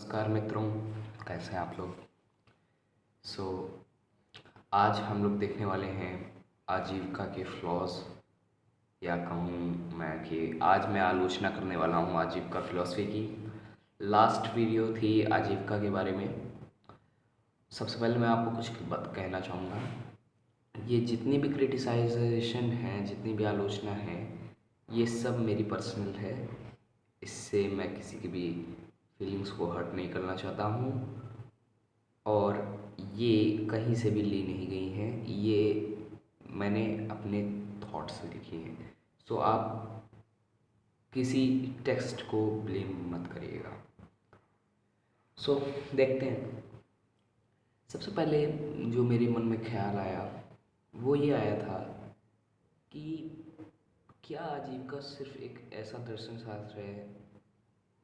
नमस्कार मित्रों, कैसे हैं आप लोग। सो आज हम लोग देखने वाले हैं आजीविका के फ्लॉज, या कहूँ मैं कि आज मैं आलोचना करने वाला हूँ आजीविका फिलॉसफी की। लास्ट वीडियो थी आजीविका के बारे में। सबसे पहले मैं आपको कुछ बात कहना चाहूँगा। ये जितनी भी क्रिटिसाइजेशन है, जितनी भी आलोचना है, ये सब मेरी पर्सनल है। इससे मैं किसी की भी फीलिंग्स को हर्ट नहीं करना चाहता हूँ और ये कहीं से भी ली नहीं गई हैं। ये मैंने अपने थॉट से लिखी हैं। सो आप किसी टेक्स्ट को ब्लेम मत करिएगा। सो देखते हैं। सबसे पहले जो मेरे मन में ख्याल आया वो ये आया था कि क्या आजीविका सिर्फ एक ऐसा दर्शन शास्त्र है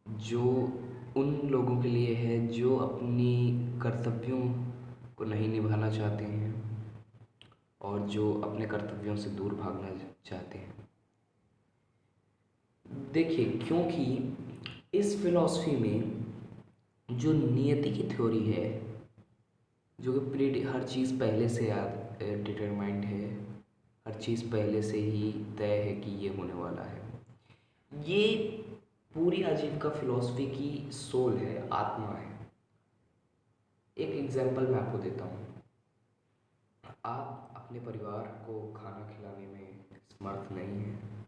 जो उन लोगों के लिए है जो अपनी कर्तव्यों को नहीं निभाना चाहते हैं और जो अपने कर्तव्यों से दूर भागना चाहते हैं। देखिए, क्योंकि इस फिलॉसफी में जो नियति की थ्योरी है, जो कि हर चीज़ पहले से डिटरमाइंड है, हर चीज़ पहले से ही तय है कि ये होने वाला है, ये पूरी आजीविका फिलॉसफी की सोल है, आत्मा है। एक एग्जांपल मैं आपको देता हूँ। आप अपने परिवार को खाना खिलाने में समर्थ नहीं हैं।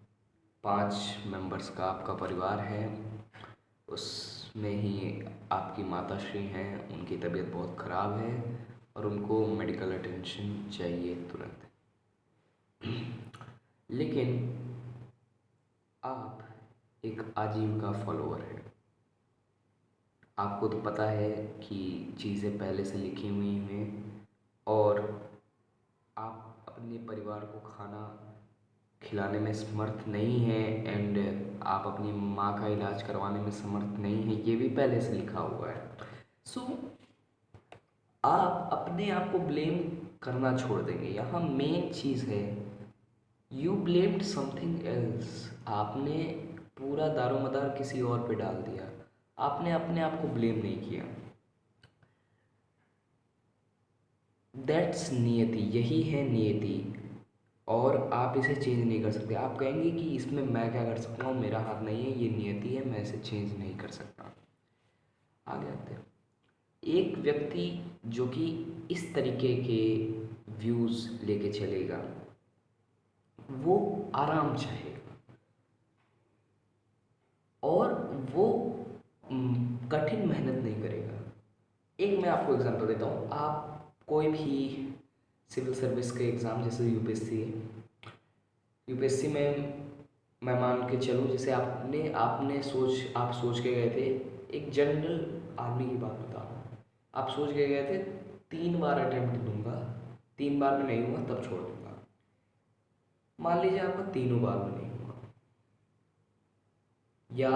5 मेंबर्स का आपका परिवार है, उसमें ही आपकी माताश्री हैं, उनकी तबीयत बहुत ख़राब है और उनको मेडिकल अटेंशन चाहिए तुरंत। लेकिन आप एक आजीविका फॉलोअर हैं। आपको तो पता है कि चीज़ें पहले से लिखी हुई हैं और आप अपने परिवार को खाना खिलाने में समर्थ नहीं हैं एंड आप अपनी माँ का इलाज करवाने में समर्थ नहीं हैं, ये भी पहले से लिखा हुआ है। सो आप अपने आप को ब्लेम करना छोड़ देंगे। यहाँ मेन चीज़ है, यू ब्लेम्ड समथिंग एल्स। आपने पूरा दारोमदार किसी और पे डाल दिया, आपने अपने आप को ब्लेम नहीं किया। दैट्स नियति, यही है नियति और आप इसे चेंज नहीं कर सकते। आप कहेंगे कि इसमें मैं क्या कर सकता हूँ, मेरा हाथ नहीं है, ये नियति है, मैं इसे चेंज नहीं कर सकता। आगे आते हैं। एक व्यक्ति जो कि इस तरीके के व्यूज़ लेके चलेगा वो आराम चाहेगा और वो कठिन मेहनत नहीं करेगा। एक मैं आपको एग्जांपल देता हूँ। आप कोई भी सिविल सर्विस के एग्ज़ाम, जैसे यूपीएससी है, यूपीएससी में मैं मान के चलूँ, जैसे आप सोच के गए थे, एक जनरल आर्मी की बात बता रहा हूँ। आप सोच के गए थे 3 बार अटेम्प्ट दूंगा, 3 बार में नहीं हुआ तब छोड़ दूंगा। मान लीजिए आपका तीनों बार में नहीं हुआ, या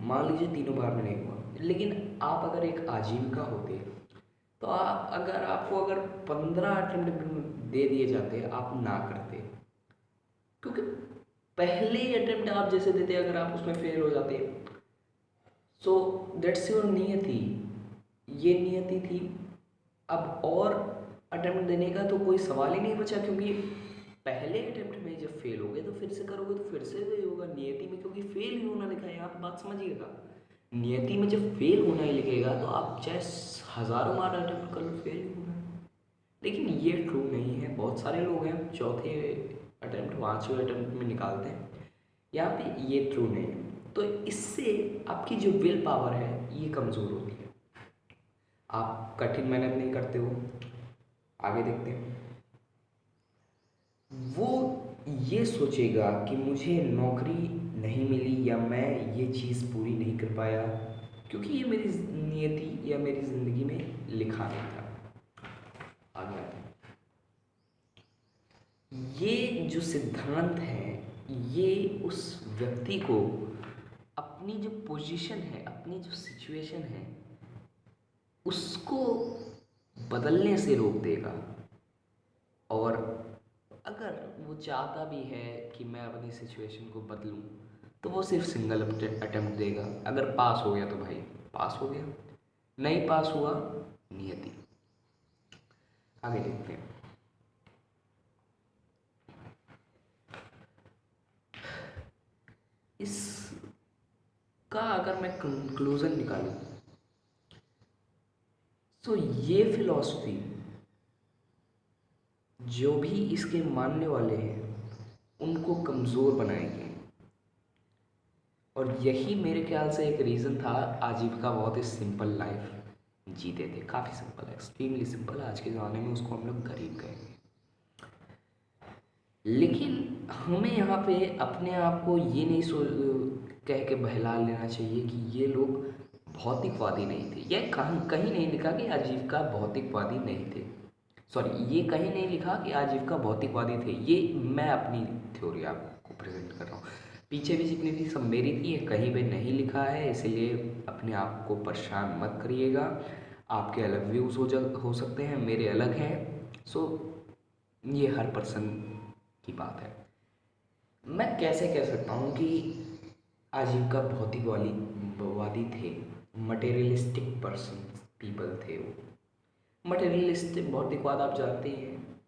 मान लीजिए तीनों बार में नहीं हुआ, लेकिन आप अगर एक आजीविका होते तो अगर 15 अटेम्प्ट दे दिए जाते, आप ना करते। क्योंकि पहले ही अटेम्प्ट आप जैसे देते, अगर आप उसमें फेल हो जाते, सो दैट्स योर नियति, ये नियति थी। अब और अटेम्प्ट देने का तो कोई सवाल ही नहीं बचा, क्योंकि पहले अटेम्प्ट में जब फेल हो गए तो फिर से करोगे तो फिर से वही होगा नियति में, क्योंकि फेल ही होना लिखा है। आप बात समझिएगा, नियति में जब फेल होना ही लिखेगा तो आप चाहे हज़ारों बार अटेम्प्ट कर लो, फेल ही होना है। लेकिन ये ट्रू नहीं है। बहुत सारे लोग हैं चौथे अटेम्प्ट, 5वें अटेम्प्ट में निकालते हैं, यहाँ पे ये ट्रू नहीं है। तो इससे आपकी जो विल पावर है ये कमज़ोर होती है, आप कठिन मेहनत नहीं करते हो। आगे देखते हैं। वो ये सोचेगा कि मुझे नौकरी नहीं मिली या मैं ये चीज़ पूरी नहीं कर पाया क्योंकि ये मेरी नियति या मेरी ज़िंदगी में लिखा नहीं था। आगे आते हैं। ये जो सिद्धांत है ये उस व्यक्ति को अपनी जो पोजीशन है, अपनी जो सिचुएशन है, उसको बदलने से रोक देगा। और अगर वो चाहता भी है कि मैं अपनी सिचुएशन को बदलूं तो वो सिर्फ सिंगल अटेम्प्ट देगा। अगर पास हो गया तो भाई पास हो गया, नहीं पास हुआ नियति। आगे देखते हैं। इसका अगर मैं कंक्लूज़न निकालूं तो ये फिलॉसफी जो भी इसके मानने वाले हैं उनको कमज़ोर बनाएगी, और यही मेरे ख्याल से एक रीज़न था आजीविका बहुत ही सिंपल लाइफ जीते थे। काफ़ी सिंपल, एक्सट्रीमली सिंपल। आज के ज़माने में उसको हम लोग गरीब कहेंगे। लेकिन हमें यहाँ पे अपने आप को ये नहीं कह के बहला लेना चाहिए कि ये लोग भौतिकवादी नहीं थे। यह कहीं कहीं नहीं लिखा कि आजीविका भौतिकवादी नहीं थे। सॉरी, ये कहीं नहीं लिखा कि आजीविका भौतिकवादी थे। ये मैं अपनी थ्योरी आपको प्रेजेंट कर रहा हूँ। पीछे भी जितनी थी सब मेरी थी, ये कहीं पे नहीं लिखा है, इसलिए अपने आप को परेशान मत करिएगा। आपके अलग व्यूज़ हो सकते हैं, मेरे अलग हैं। सो ये हर पर्सन की बात है। मैं कैसे कह सकता हूँ कि आजीविका भौतिकवादी थे? मटेरियलिस्टिक पर्सन पीपल थे वो। मटेरियलिस्टिक भौतिकवाद आप जानते ही हैं,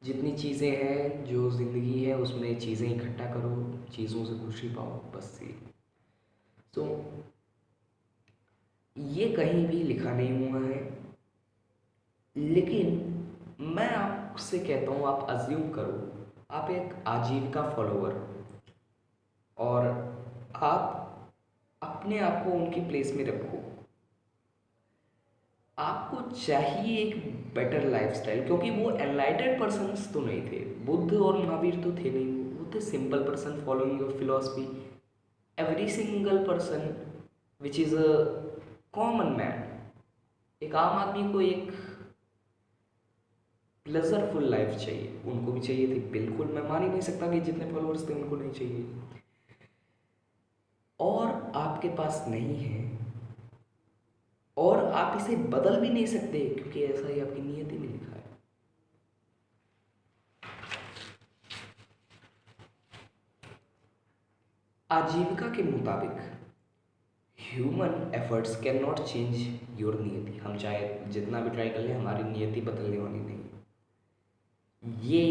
जितनी चीज़ें हैं, जो ज़िंदगी है उसमें चीज़ें इकट्ठा करो, चीज़ों से खुशी पाओ, बस ये। तो ये कहीं भी लिखा नहीं हुआ है, लेकिन मैं आपसे कहता हूँ, आप अज्यूम करो आप एक आजीविका फॉलोअर, और आप अपने आप को उनकी प्लेस में रखो। आपको चाहिए एक बेटर लाइफस्टाइल, क्योंकि वो एनलाइटेड पर्सन्स तो नहीं थे। बुद्ध और महावीर तो थे नहीं, वो थे simple person following your philosophy. Every single person which is a common man, एक आम आदमी को एक प्लेजरफुल लाइफ चाहिए, उनको भी चाहिए थी बिल्कुल। मैं मान ही नहीं सकता कि जितने फॉलोअर्स थे उनको नहीं चाहिए, और आपके पास नहीं है, और आप इसे बदल भी नहीं सकते क्योंकि ऐसा ही आपकी नियति में लिखा है। आजीविका के मुताबिक human efforts can not change your नियति। हम चाहे जितना भी ट्राई कर लें, हमारी नियति बदलने वाली नहीं। ये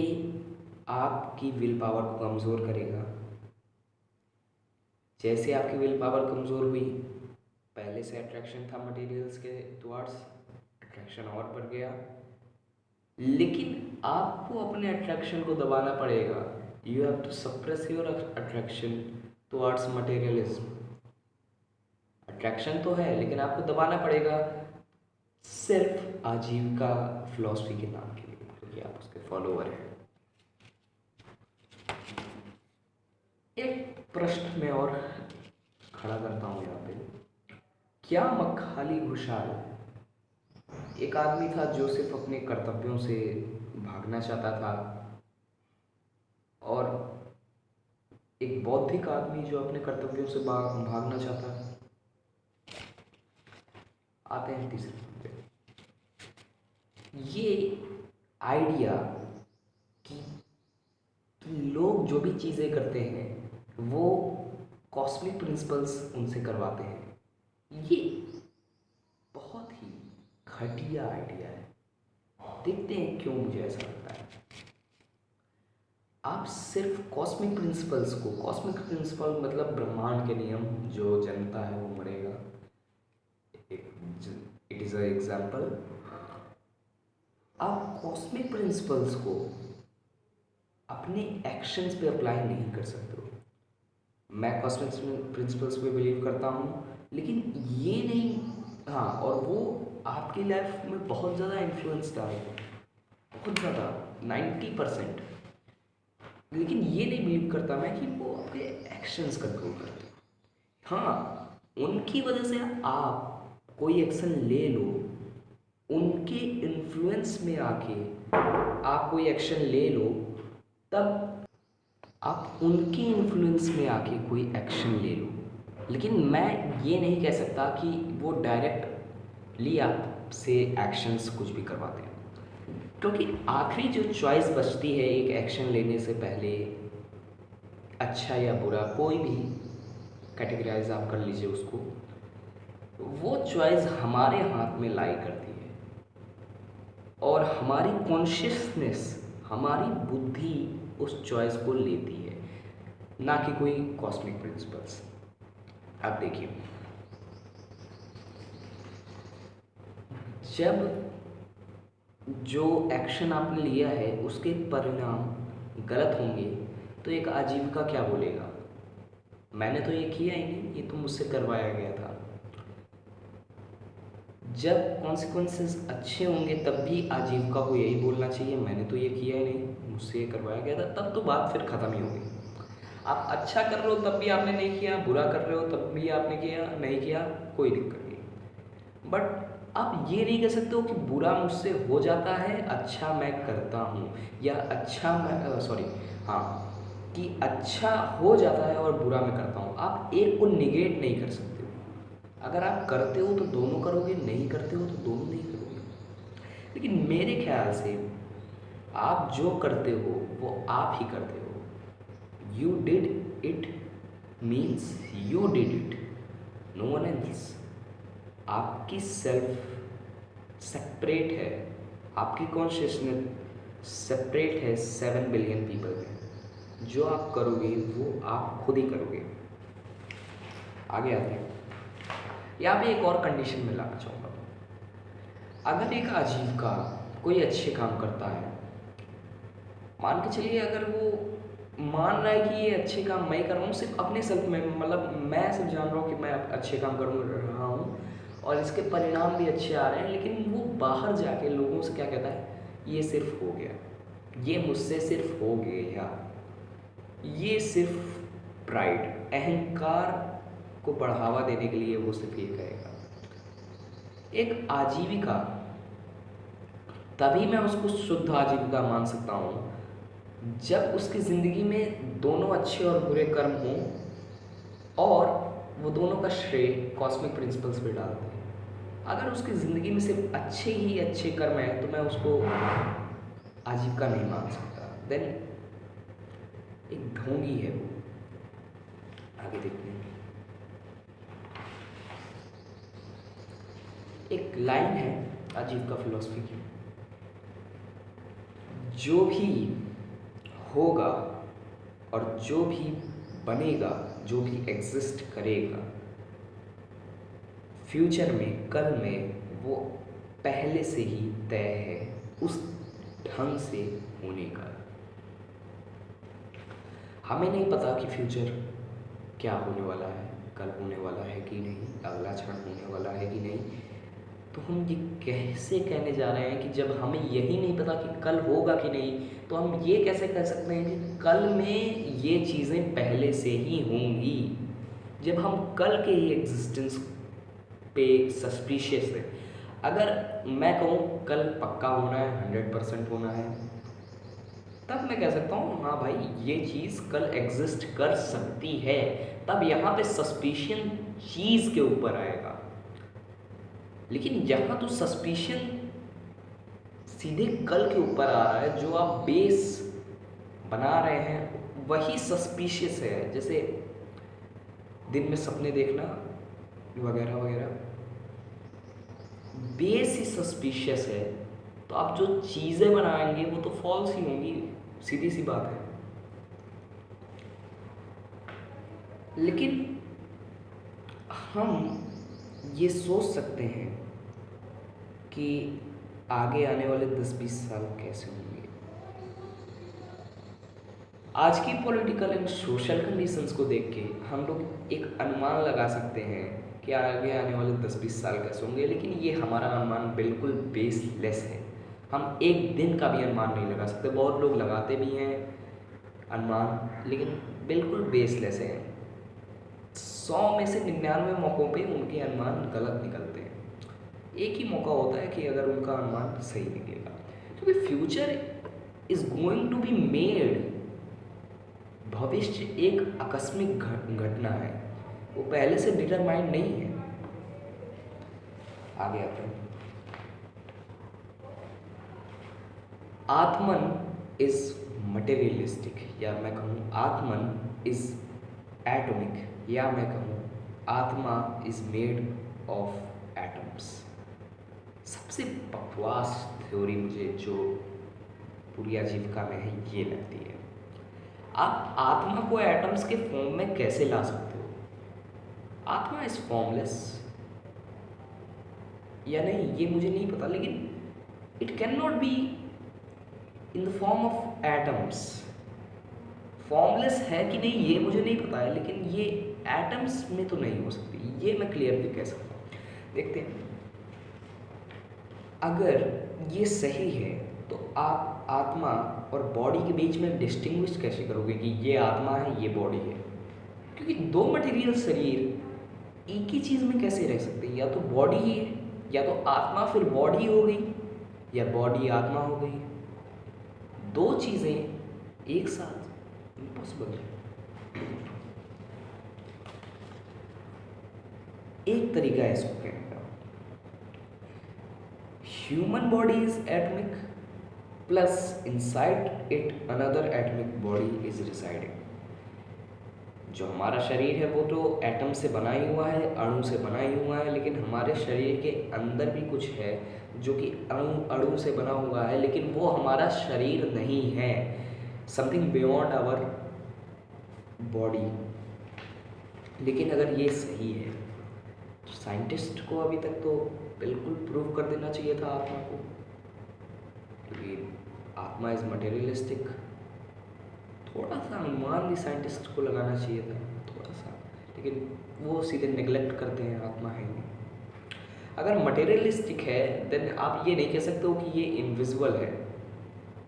आपकी विल पावर को कमज़ोर करेगा। जैसे आपकी विल पावर कमज़ोर हुई, पहले से अट्रैक्शन था मटेरियल्स के टुवर्ड्स, अट्रैक्शन और बढ़ गया, लेकिन आपको अपने अट्रैक्शन को दबाना पड़ेगा। You have to suppress your attraction towards materialism. Attraction तो है, लेकिन आपको दबाना पड़ेगा सिर्फ आजीविका फिलॉसफी के नाम के लिए, क्योंकि आप उसके फॉलोअर हैं। एक प्रश्न में और खड़ा करता हूँ यहाँ पे। क्या मखाली घुशाल एक आदमी था जो सिर्फ अपने कर्तव्यों से भागना चाहता था, और एक बौद्धिक आदमी जो अपने कर्तव्यों से भागना चाहता है? आते हैं तीसरे मुद्दे। ये आइडिया कि लोग जो भी चीज़ें करते हैं वो कॉस्मिक प्रिंसिपल्स उनसे करवाते हैं, ये बहुत ही घटिया आइडिया है। देखते हैं क्यों मुझे ऐसा लगता है। आप सिर्फ कॉस्मिक प्रिंसिपल्स को, कॉस्मिक प्रिंसिपल मतलब ब्रह्मांड के नियम, जो जनता है वो मरेगा, इट इज़ अ एग्जाम्पल। आप कॉस्मिक प्रिंसिपल्स को अपने एक्शंस पे अप्लाई नहीं कर सकते हो। मैं कॉस्मिक प्रिंसिपल्स पे बिलीव करता हूँ, लेकिन ये नहीं, हाँ, और वो आपकी लाइफ में बहुत ज़्यादा इन्फ्लुएंस डालेगा, बहुत ज़्यादा, 90%। लेकिन ये नहीं बिलीव करता मैं कि वो आपके एक्शंस कंट्रोल करते हैं। हाँ, उनकी वजह से आप कोई एक्शन ले लो, उनके इन्फ्लुएंस में आके आप कोई एक्शन ले लो, तब आप उनके इन्फ्लुएंस में आके कोई एक्शन ले लो। लेकिन मैं ये नहीं कह सकता कि वो डायरेक्टली आपसे एक्शंस कुछ भी करवाते हैं, क्योंकि आखिरी जो चॉइस बचती है एक एक्शन लेने से पहले, अच्छा या बुरा, कोई भी कैटेगराइज आप कर लीजिए उसको, चॉइस हमारे हाथ में लाई करती है और हमारी कॉन्शियसनेस, हमारी बुद्धि उस चॉइस को लेती है, ना कि कोई कॉस्मिक प्रिंसिपल्स। अब देखिए, जब जो एक्शन आपने लिया है उसके परिणाम गलत होंगे तो एक आजीविका क्या बोलेगा, मैंने तो ये किया ही नहीं, ये तो मुझसे करवाया गया था। जब कॉन्सिक्वेंसेस अच्छे होंगे तब भी आजीविका को यही बोलना चाहिए, मैंने तो ये किया ही नहीं, मुझसे ये करवाया गया था। तब तो बात फिर ख़त्म ही होगी। आप अच्छा कर रहे हो तब भी आपने नहीं किया, बुरा कर रहे हो तब भी आपने किया नहीं किया, कोई दिक्कत नहीं। बट आप ये नहीं कह सकते हो कि बुरा मुझसे हो जाता है, अच्छा मैं करता हूँ, या अच्छा मैं सॉरी हाँ, कि अच्छा हो जाता है और बुरा मैं करता हूँ। आप एक को निगेट नहीं कर सकते हो। अगर आप करते हो तो दोनों करोगे, नहीं करते हो तो दोनों नहीं करोगे। लेकिन मेरे ख्याल से आप जो करते हो वो आप ही करते हो। You did it means you did it, no one else. आपकी सेल्फ सेपरेट है, आपकी कॉन्शियसनेस सेपरेट है 7 बिलियन पीपल में। जो आप करोगे वो आप खुद ही करोगे। आगे आते हैं, यहाँ पे एक और कंडीशन में लाना चाहूँगा। अगर एक आजीविका कोई अच्छे काम करता है, मान के चलिए अगर वो मान रहा है कि ये अच्छे काम मैं कर रहा हूँ सिर्फ अपने सेल्फ में, मतलब मैं सिर्फ जान रहा हूँ कि मैं अच्छे काम कर रहा हूँ और इसके परिणाम भी अच्छे आ रहे हैं, लेकिन वो बाहर जाके लोगों से क्या कहता है, ये सिर्फ हो गया, ये मुझसे सिर्फ हो गया। ये सिर्फ प्राइड, अहंकार को बढ़ावा देने के लिए वो सिर्फ ये कहेगा। एक आजीविका, तभी मैं उसको शुद्ध आजीविका मान सकता हूँ जब उसकी ज़िंदगी में दोनों अच्छे और बुरे कर्म हों और वो दोनों का श्रेय कॉस्मिक प्रिंसिपल्स पे डालते हैं। अगर उसकी ज़िंदगी में सिर्फ अच्छे ही अच्छे कर्म हैं तो मैं उसको आजीविका नहीं मान सकता, देन एक ढोंगी है वो। आगे देखते हैं, एक लाइन है आजीविका फिलॉसफी की, जो भी होगा और जो भी बनेगा, जो भी एग्जिस्ट करेगा फ्यूचर में, कल में, वो पहले से ही तय है उस ढंग से होने का। हमें नहीं पता कि फ्यूचर क्या होने वाला है, कल होने वाला है कि नहीं, अगला क्षण होने वाला है कि नहीं। तो हम ये कैसे कहने जा रहे हैं कि जब हमें यही नहीं पता कि कल होगा कि नहीं, तो हम ये कैसे कह सकते हैं कि कल में ये चीज़ें पहले से ही होंगी, जब हम कल के ही एग्जिस्टेंस पे सस्पिशियस है। अगर मैं कहूँ कल पक्का होना है, 100% होना है, तब मैं कह सकता हूँ हाँ भाई ये चीज़ कल एग्जिस्ट कर सकती है, तब यहाँ पे सस्पिशियन चीज़ के ऊपर आएगा। लेकिन यहाँ तो सस्पिशियन सीधे कल के ऊपर आ रहा है, जो आप बेस बना रहे हैं वही सस्पिशियस है। जैसे दिन में सपने देखना वगैरह वगैरह, बेस ही सस्पिशियस है, तो आप जो चीज़ें बनाएंगे वो तो फॉल्स ही होंगी, सीधी सी बात है। लेकिन हम ये सोच सकते हैं कि आगे आने वाले 10-20 साल कैसे होंगे। आज की पॉलिटिकल एंड सोशल कंडीशंस को देख के हम लोग एक अनुमान लगा सकते हैं कि आगे आने वाले 10-20 साल कैसे होंगे, लेकिन ये हमारा अनुमान बिल्कुल बेसलेस है। हम एक दिन का भी अनुमान नहीं लगा सकते। बहुत लोग लगाते भी हैं अनुमान, लेकिन बिल्कुल बेसलेस है। 100 में से 99 मौक़ों पे उनके अनुमान गलत निकलते हैं। एक ही मौका होता है कि अगर उनका अनुमान सही निकलेगा, क्योंकि future is going to be made. भविष्य एक आकस्मिक घटना है, वो पहले से डिटरमाइंड नहीं है। आगे आते हैं, आत्मन इज मटेरियलिस्टिक, या मैं कहूँ आत्मन इज एटॉमिक, या मैं कहूँ आत्मा इज मेड ऑफ एटम्स। सबसे बकवास थ्योरी मुझे जो पूरी आजीविका में है ये लगती है। आप आत्मा को एटम्स के फॉर्म में कैसे ला सकते हो? आत्मा इज फॉर्मलेस या नहीं ये मुझे नहीं पता, लेकिन it can not be in the form of atoms. Formless है कि नहीं ये मुझे नहीं पता है, लेकिन ये एटम्स में तो नहीं हो सकती, ये मैं क्लियरली कह सकता हूँ। देखते हैं, अगर ये सही है तो आप आत्मा और बॉडी के बीच में डिस्टिंग्विश कैसे करोगे कि ये आत्मा है ये बॉडी है? क्योंकि दो मटेरियल शरीर एक ही चीज़ में कैसे रह सकते हैं? या तो बॉडी ही है, या तो आत्मा फिर बॉडी हो गई, या बॉडी आत्मा हो गई। दो चीज़ें एक साथ इम्पॉसिबल है। एक तरीका है इसको कहने का, human body is atomic plus inside it another atomic body is residing. जो हमारा शरीर है वो तो एटम से बना ही हुआ है, अणु से बना ही हुआ है, लेकिन हमारे शरीर के अंदर भी कुछ है जो कि अणु से बना हुआ है, लेकिन वो हमारा शरीर नहीं है, समथिंग बियॉन्ड आवर बॉडी। लेकिन अगर ये सही है तो साइंटिस्ट को अभी तक तो बिल्कुल प्रूव कर देना चाहिए था आत्मा को, क्योंकि आत्मा इज मटेरियलिस्टिक। थोड़ा सा अनुमान भी साइंटिस्ट को लगाना चाहिए था, थोड़ा सा, लेकिन वो सीधे नेग्लेक्ट करते हैं, आत्मा है नहीं। अगर मटेरियलिस्टिक है देन आप ये नहीं कह सकते हो कि ये इनविजिबल है।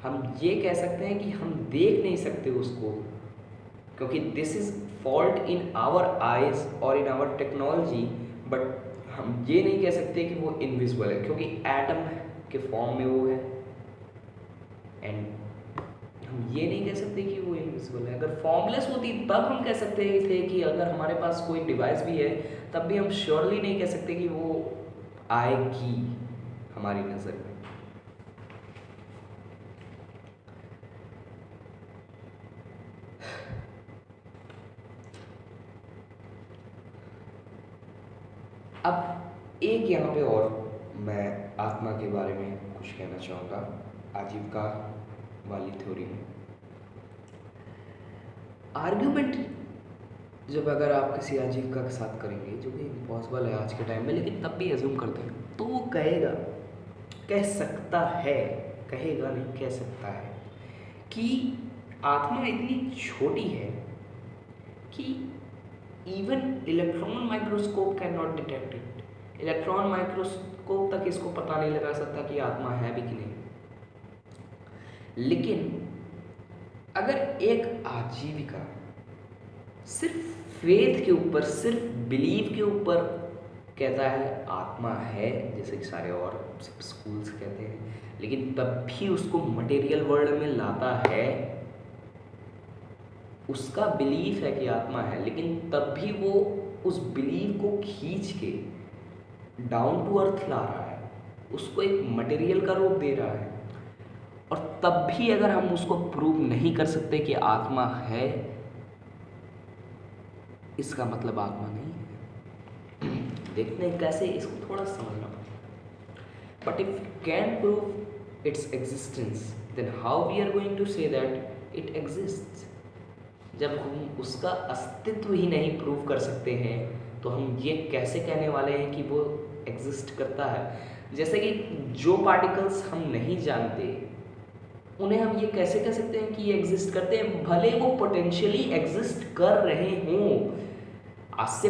हम ये कह सकते हैं कि हम देख नहीं सकते उसको, क्योंकि this is fault in our eyes और इन आवर टेक्नोलॉजी। बट हम ये नहीं कह सकते कि वो इनविजिबल है, क्योंकि एटम के फॉर्म में वो है, एंड हम ये नहीं कह सकते कि वो इनविजिबल है। अगर फॉर्मलेस होती तब हम कह सकते थे कि अगर हमारे पास कोई डिवाइस भी है तब भी हम श्योरली नहीं कह सकते कि वो आएगी हमारी नज़र में। अब एक यहाँ पे और मैं आत्मा के बारे में कुछ कहना चाहूँगा आजीविका वाली थ्योरी में। आर्ग्यूमेंट जब अगर आप किसी आजीविका के साथ करेंगे, जो कि इम्पॉसिबल है आज के टाइम में, लेकिन तब भी एज्यूम करते हैं, तो वो कहेगा, कह सकता है, कहेगा नहीं कह सकता है कि आत्मा इतनी छोटी है कि even electron microscope can not detect it. Electron microscope तक इसको पता नहीं लगा सकता कि आत्मा है भी कि नहीं। लेकिन अगर एक आजीविका सिर्फ फेथ के ऊपर, सिर्फ बिलीव के ऊपर कहता है आत्मा है, जैसे कि सारे और सब स्कूल्स कहते हैं, लेकिन तब भी उसको मटेरियल वर्ल्ड में लाता है, उसका बिलीफ है कि आत्मा है, लेकिन तब भी वो उस बिलीव को खींच के डाउन टू अर्थ ला रहा है, उसको एक मटेरियल का रूप दे रहा है, और तब भी अगर हम उसको प्रूव नहीं कर सकते कि आत्मा है, इसका मतलब आत्मा नहीं है। देखते हैं कैसे इसको थोड़ा समझना पड़ेगा। But if can prove its existence then how we are going to say that it exists. जब हम उसका अस्तित्व ही नहीं प्रूव कर सकते हैं तो हम ये कैसे कहने वाले हैं कि वो एग्जिस्ट करता है। जैसे कि जो पार्टिकल्स हम नहीं जानते उन्हें हम ये कैसे कह सकते हैं कि ये एग्जिस्ट करते हैं, भले वो पोटेंशियली एग्जिस्ट कर रहे हों। आज से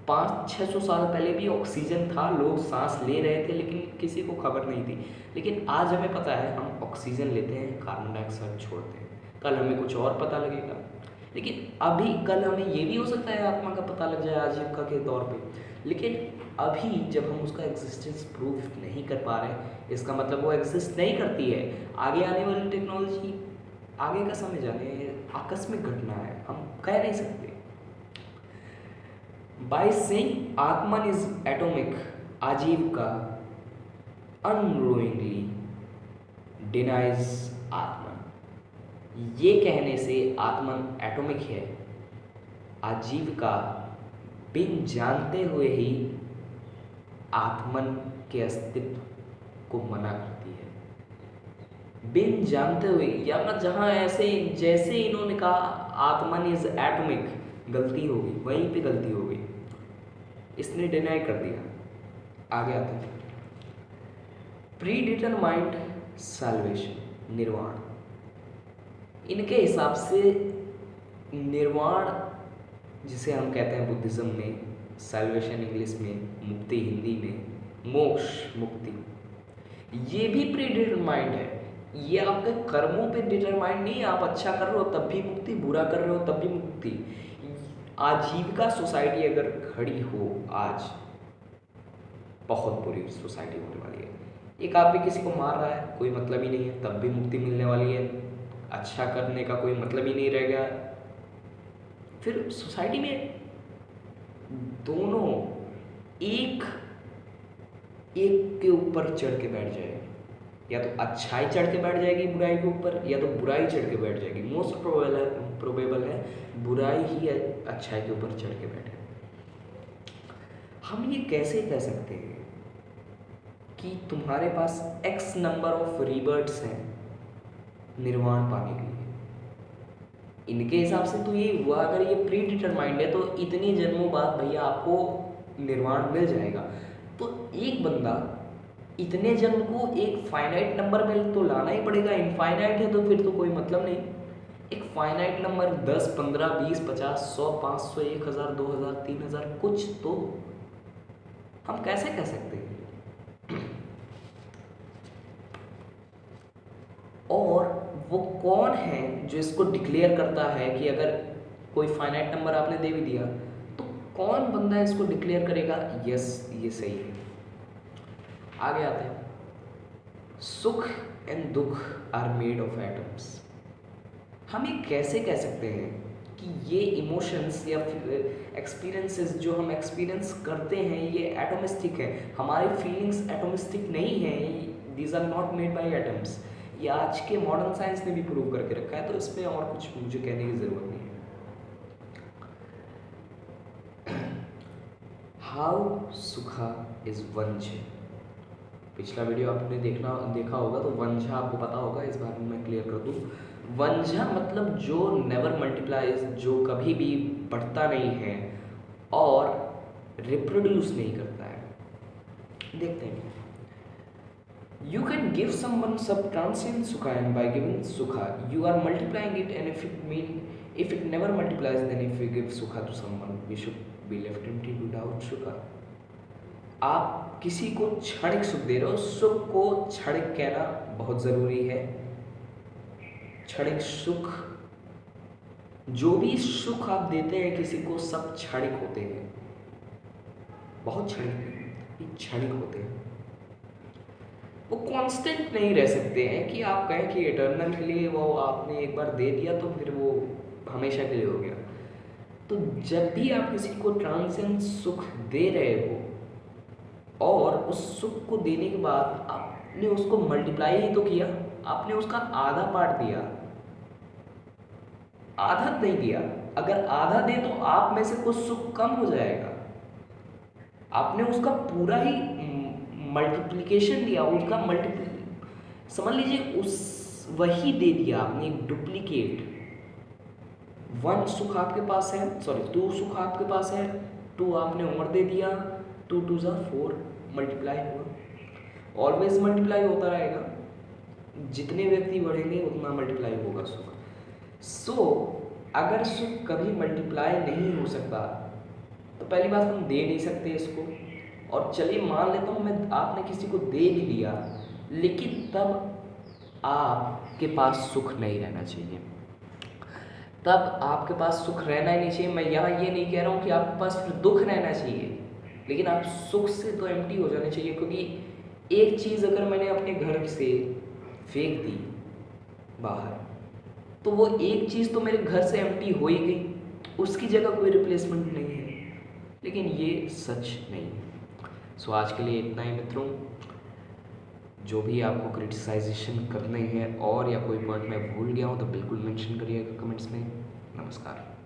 500-600 साल पहले भी ऑक्सीजन था, लोग सांस ले रहे थे, लेकिन किसी को खबर नहीं थी। लेकिन आज हमें पता है, हम ऑक्सीजन लेते हैं, कार्बन डाइऑक्साइड छोड़ते हैं। कल हमें कुछ और पता लगेगा, लेकिन अभी कल हमें ये भी हो सकता है आत्मा का पता लग जाए आजीविका के तौर पे। लेकिन अभी जब हम उसका एग्जिस्टेंस प्रूव नहीं कर पा रहे, इसका मतलब वो एग्जिस्ट नहीं करती है। आगे आने वाली टेक्नोलॉजी, आगे का समय जाने, आकस्मिक घटना है, हम कह नहीं सकते। By saying Atman is atomic, आजीविका अनरोइंगली डिनाइज आत्मन। ये कहने से आत्मन एटॉमिक है, आजीविका बिन जानते हुए ही आत्मन के अस्तित्व को मना करती है, बिन जानते हुए, या ना जहाँ ऐसे जैसे इन्होंने कहा आत्मन इज एटॉमिक, गलती हो गई, वहीं पे गलती हो गई, इसने डिनाई कर दिया। आगे आते हैं, प्री डिटरमाइंड सैल्वेशन, निर्वाण। इनके हिसाब से निर्वाण, जिसे हम कहते हैं बुद्धिज्म में सैल्वेशन, इंग्लिश में मुक्ति, हिंदी में मोक्ष, मुक्ति, ये भी प्री डिटरमाइंड है। ये आपके कर्मों पे डिटरमाइंड नहीं है। आप अच्छा कर रहे हो तब भी मुक्ति, बुरा कर रहे हो तब भी मुक्ति। आजीविका सोसाइटी अगर खड़ी हो आज, बहुत बुरी सोसाइटी होने वाली है। एक आदमी किसी को मार रहा है, कोई मतलब ही नहीं है, तब भी मुक्ति मिलने वाली है। अच्छा करने का कोई मतलब ही नहीं रह गया। फिर सोसाइटी में दोनों एक के ऊपर चढ़ के बैठ जाएगी, या तो अच्छाई चढ़ के बैठ जाएगी बुराई के ऊपर, या तो बुराई चढ़ के बैठ जाएगी। मोस्ट प्रोबेबल है बुराई ही अच्छाई के ऊपर चढ़ के बैठे। हम ये कैसे कह सकते हैं कि तुम्हारे पास x नंबर ऑफ रीबर्थ्स हैं निर्वाण पाने के लिए? इनके हिसाब से तो ये हुआ, अगर ये प्री डिटरमाइंड है तो इतने जन्मों बाद भैया आपको निर्वाण मिल जाएगा। तो एक बंदा इतने जन्म को एक फाइनाइट नंबर में तो लाना ही पड़ेगा। इनफाइनाइट है तो फिर तो कोई मतलब नहीं। एक फाइनाइट नंबर 10, 15, 20, 50, 100, 500, 1000, 2000, 3000 कुछ तो हम कैसे कह सकते हैं? और वो कौन है जो इसको डिक्लेयर करता है कि अगर कोई फाइनाइट नंबर आपने दे भी दिया तो कौन बंदा इसको डिक्लेयर करेगा यस ये सही है? आगे आते हैं, सुख एंड दुख आर मेड ऑफ एटम्स। हम ये कैसे कह सकते हैं कि ये इमोशंस या एक्सपीरियंसेस जो हम एक्सपीरियंस करते हैं ये एटोमिस्टिक है? हमारी फीलिंग्स एटोमिस्टिक नहीं है, these are not made by atoms. ये आज के मॉडर्न साइंस ने भी प्रूव करके रखा है, तो इसमें और कुछ मुझे कहने की ज़रूरत नहीं है। हाउ सुखा इज वंश। पिछला वीडियो आपने देखा होगा तो वंशा आपको पता होगा, इस बार मैं क्लियर कर दूँ। वंशा मतलब जो नेवर मल्टीप्लाइज, जो कभी भी बढ़ता नहीं है और रिप्रोड्यूस नहीं करता है। देखते हैं, you can give someone some transient sukha, and by giving sukha you are multiplying it, and if it never multiplies, then if we give sukha to someone we should be left empty without sukha। आप किसी को क्षणिक सुख दे रहे हो, सुख को क्षणिक कहना बहुत ज़रूरी है। क्षणिक सुख, जो भी सुख आप देते हैं किसी को, सब क्षणिक होते हैं, बहुत क्षणिक होते हैं। वो कांस्टेंट नहीं रह सकते हैं कि आप कहें कि इटर्नल के लिए वो आपने एक बार दे दिया तो फिर वो हमेशा के लिए हो गया। तो जब भी आप किसी को ट्रांसेंड सुख दे रहे हो और उस सुख को देने के बाद आपने उसको मल्टीप्लाई ही तो किया, आपने उसका आधा पार्ट दिया, आधा नहीं दिया। अगर आधा दे तो आप में से कुछ सुख कम हो जाएगा। आपने उसका पूरा ही मल्टीप्लिकेशन दिया, उसका समझ लीजिए उस वही दे दिया आपने, डुप्लीकेट। 1 सुख आपके पास है, सॉरी 2 सुख आपके पास है, 2 आपने और दे दिया, 2 2 4 मल्टीप्लाई हुआ। ऑलवेज मल्टीप्लाई होता रहेगा, जितने व्यक्ति बढ़ेंगे उतना मल्टीप्लाई होगा सुख। सो अगर सुख कभी मल्टीप्लाई नहीं हो सकता तो पहली बात हम दे नहीं सकते इसको। और चलिए मान लेता हूँ मैं, आपने किसी को दे भी दिया, लेकिन तब आपके पास सुख नहीं रहना चाहिए, तब आपके पास सुख रहना ही नहीं चाहिए। मैं यहाँ ये नहीं कह रहा हूँ कि आपके पास फिर दुख रहना चाहिए, लेकिन आप सुख से तो एम्प्टी हो जाने चाहिए। क्योंकि एक चीज़ अगर मैंने अपने घर से फेंक दी बाहर, तो वो एक चीज़ तो मेरे घर से एम्प्टी हो ही गई, उसकी जगह कोई रिप्लेसमेंट नहीं है। लेकिन ये सच नहीं है। सो आज के लिए इतना ही मित्रों। जो भी आपको क्रिटिसाइजेशन करने हैं और या कोई पॉइंट मैं भूल गया हूँ तो बिल्कुल मेंशन करिएगा कमेंट्स में। नमस्कार।